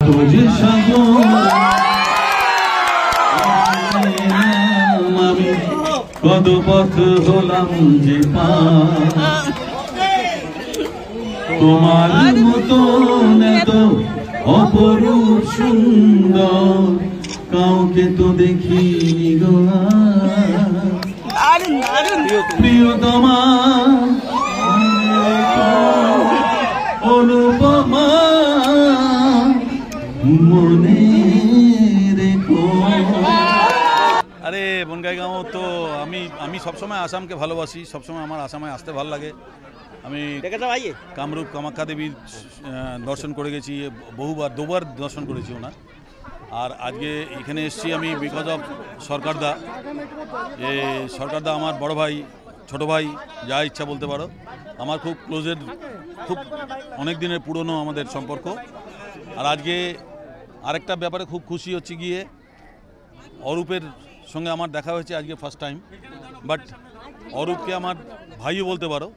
तुझे আমি কত পথ হলাম যে তোমার মতো এত অপরূপ সুন্দর কাউকে তো দেখিনি গো প্রিয়তমা অনুপমা মনে রেখো। আরে বনগাইগাঁও তো আমি সবসময় আসামকে ভালোবাসি, সবসময় আমার আসামে আসতে ভালো লাগে। আমি কামরূপ কামাখ্যা দেবীর দর্শন করে গেছি বহুবার, দুবার দর্শন করেছি ওনার। আর আজকে এখানে এসেছি আমি বিকজ অফ সরকারদা। সরকারদা আমার বড় ভাই, ছোট ভাই, যা ইচ্ছা বলতে পারো। আমার খুব ক্লোজের, খুব অনেক দিনের পুরনো আমাদের সম্পর্ক। আর আজকে আরেকটা ব্যাপারে খুব খুশি হচ্ছে গিয়ে অরূপের সঙ্গে আমার দেখা হয়েছে আজকে ফার্স্ট টাইম। বাট অরূপকে আমার ভাইও বলতে পারো।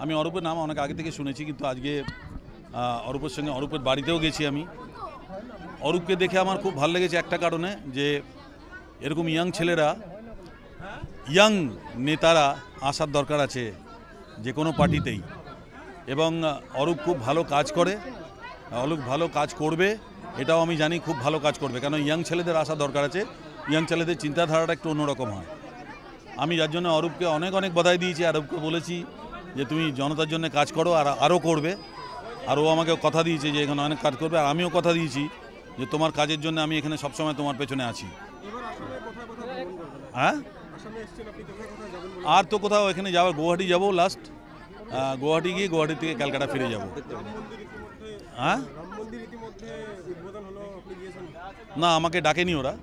আমি অরূপের নাম অনেক আগে থেকে শুনেছি, কিন্তু আজকে অরূপের সঙ্গে অরূপের বাড়িতেও গেছি আমি। অরূপকে দেখে আমার খুব ভালো লেগেছে একটা কারণে, যে এরকম ইয়াং ছেলেরা, ইয়াং নেতারা আসার দরকার আছে যে কোনো পার্টিতেই। এবং অরূপ খুব ভালো কাজ করে, অরূপ ভালো কাজ করবে, এটাও আমি জানি খুব ভালো কাজ করবে। কেন ইয়াং ছেলেদের আসা দরকার আছে, ইয়াং ছেলেদের চিন্তাধারাটা একটু অন্যরকম হয়। আমি যার জন্য অরূপকে অনেক অনেক বধাই দিয়েছি। অরূপকে বলেছি যে তুমি জনতার জন্য কাজ করো, আর আরও করবে। আর ও আমাকে কথা দিয়েছে যে এখানে অনেক কাজ করবে। আর আমিও কথা দিয়েছি যে তোমার কাজের জন্য আমি এখানে সবসময় তোমার পেছনে আছি। হ্যাঁ, আর তো কোথাও এখানে যাবো, গুয়াহাটি যাবো লাস্ট। গুয়াহাটি গিয়ে গুয়াহাটি থেকে ক্যালকাটা ফিরে যাব। হ্যাঁ, না আমাকে ডাকেনি ওরা।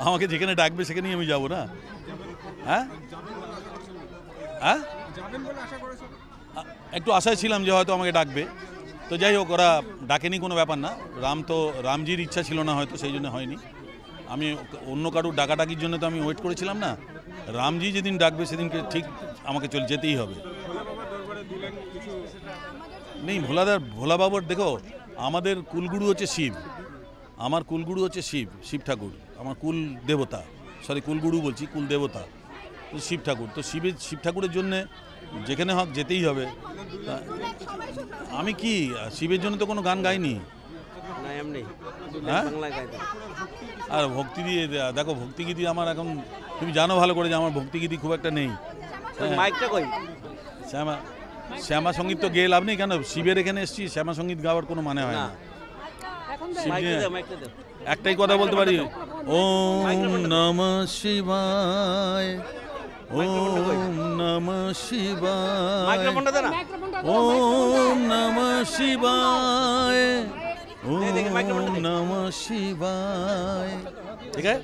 আমাকে যেখানে ডাকবে সেখানেই আমি যাবো না। হ্যাঁ হ্যাঁ, একটু আশায় ছিলাম যে হয়তো আমাকে ডাকবে। তো যাই হোক, ওরা ডাকেনি, কোনো ব্যাপার না। রামজির ইচ্ছা ছিল না হয়তো, সেই জন্য হয়নি। আমি অন্য কারুর ডাকাডাকির জন্য তো আমি ওয়েট করেছিলাম না। রামজি যেদিন ডাকবে সেদিনকে ঠিক আমাকে চলে যেতেই হবে। নেই ভোলা বাবার, দেখো আমাদের কুলগুরু হচ্ছে শিব। আমার কুলগুরু হচ্ছে শিব ঠাকুর, আমার কুল দেবতা। সরি, কুলগুরু বলছি, কুল দেবতা তো শিব ঠাকুর। তো শিব ঠাকুরের জন্যে যেখানে হোক যেতেই হবে। আমি কি শিবের জন্য তো কোনো গান গাইনি। হ্যাঁ, আর ভক্তিগীতি, দেখো ভক্তিগীতি আমার এখন তুমি জানো ভালো করে যে আমার ভক্তিগীতি খুব একটা নেই। শ্যামা সঙ্গীত তো গেয়ে লাভ নেই। কেন শিবের এখানে এসেছি, শ্যামা সঙ্গীত গাওয়ার কোনো মানে হয় না। একটাই কথা বলতে পারি, ওম নমঃ শিবায়, ওম নমঃ শিবায়, ওম নমঃ শিবায়, ওম নমঃ শিবায়। ঠিক আছে।